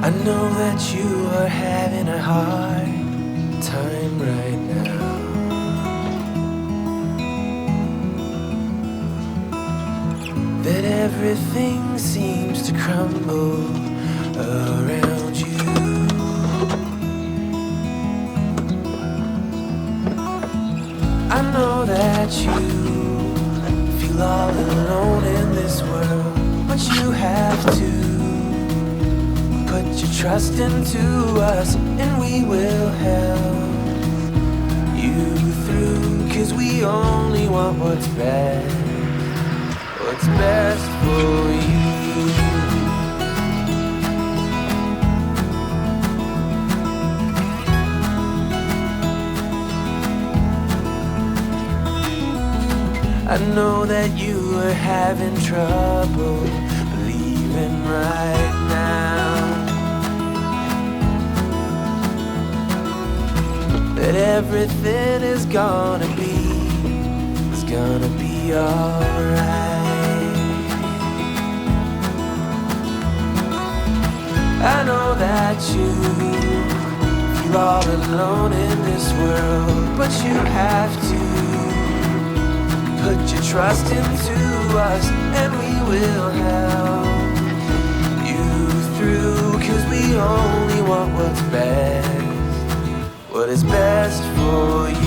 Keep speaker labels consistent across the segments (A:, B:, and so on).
A: I know that you are having a hard time right now. That everything seems to crumble around you. I know that you feel all alone in this world, but you have to put your trust into us, and we will help you through, 'cause we only want what's best for you. I know that you are having trouble believing right now that everything is gonna be alright. I know that you feel all alone in this world, but you have to put your trust into us, and we will help you through, 'cause we only want what is best for you.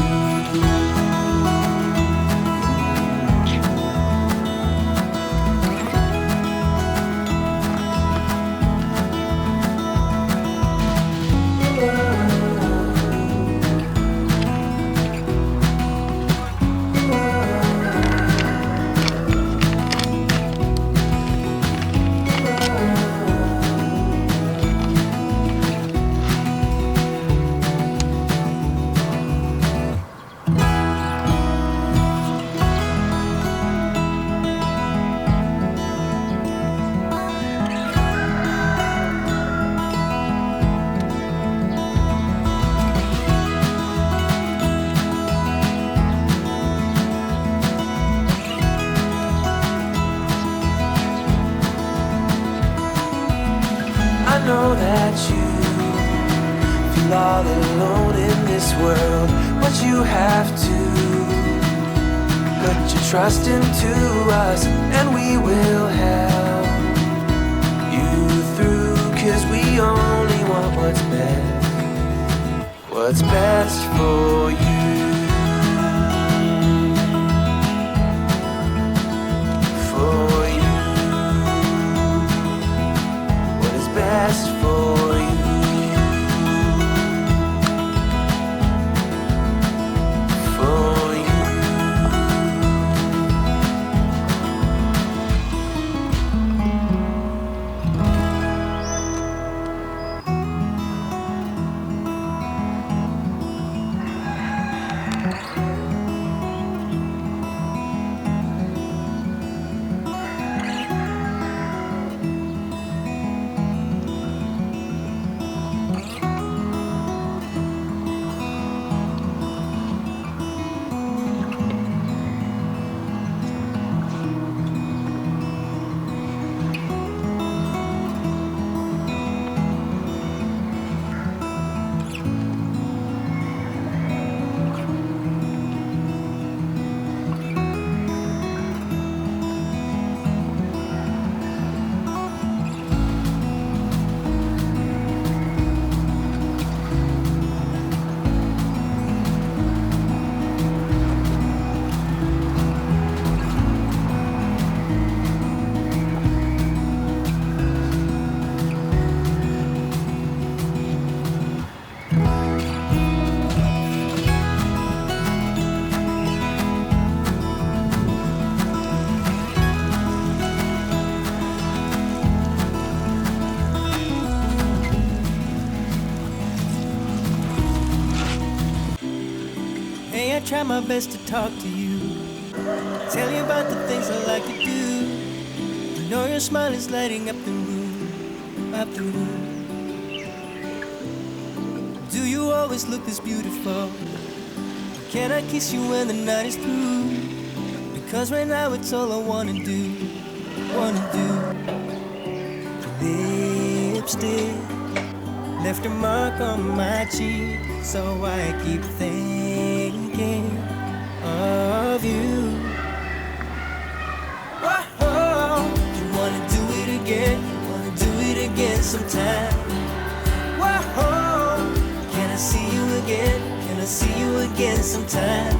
A: I know that you feel all alone in this world, but you have to put your trust into us, and we will help you through, 'cause we only want what's best for you. Best for you, for you.
B: I try my best to talk to you, tell you about the things I like to do. You know your smile is lighting up the room, up the room. Do you always look this beautiful? Can I kiss you when the night is through? Because right now it's all I wanna do. Lipstick left a mark on my cheek. So I keep thinking of you. Whoa, you wanna do it again? You wanna do it again sometime? Whoa, can I see you again? Can I see you again sometime?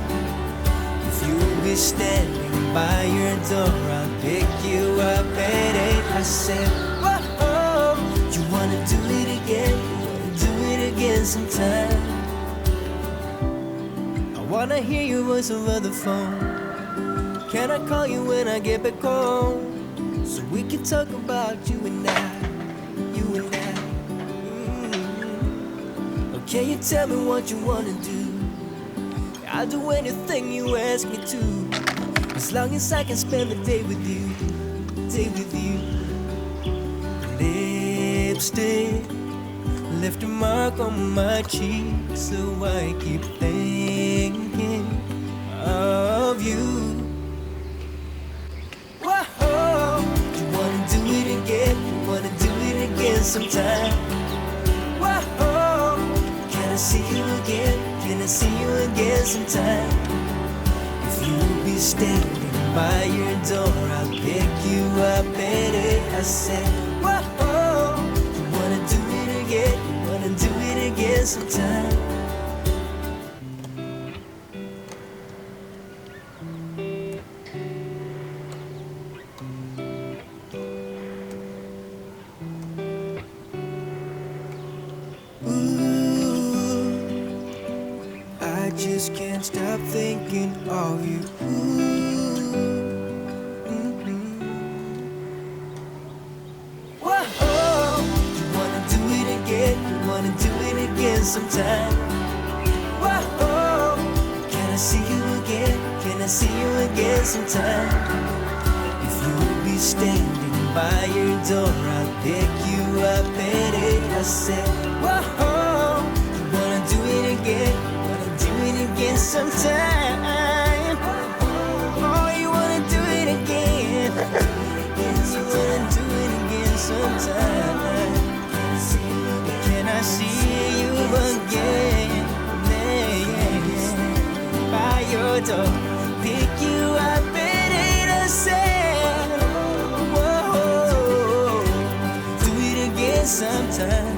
B: If you'll be standing by your door, I'll pick you up at 8. I said, whoa, you wanna do it again? You wanna do it again sometime? I wanna hear your voice over the phone. Can I call you when I get back home? So we can talk about you and I, you and I. Or can you tell me what you wanna do? I'll do anything you ask me to, as long as I can spend the day with you, day with you. Lipstick left a mark on my cheek, so I keep thinking of you. Whoa, you wanna do it again? You wanna do it again sometime? Whoa, can I see you again? Can I see you again sometime? If you'll be standing by your door, I'll pick you up at 8. I said, whoa, you wanna do it again? You wanna do it again sometime? I just can't stop thinking of you. Whoa, you wanna do it again? You wanna do it again sometime? Whoa, can I see you again? Can I see you again sometime? If you'll be standing by your door, I'll pick you up at 8. I said, whoa, you wanna do it again? Do it again sometime. Oh, you wanna do it again? You wanna do it again sometime? Can I see you again? Yeah. By your door, pick you up at 8. I said, whoa, do it again sometime.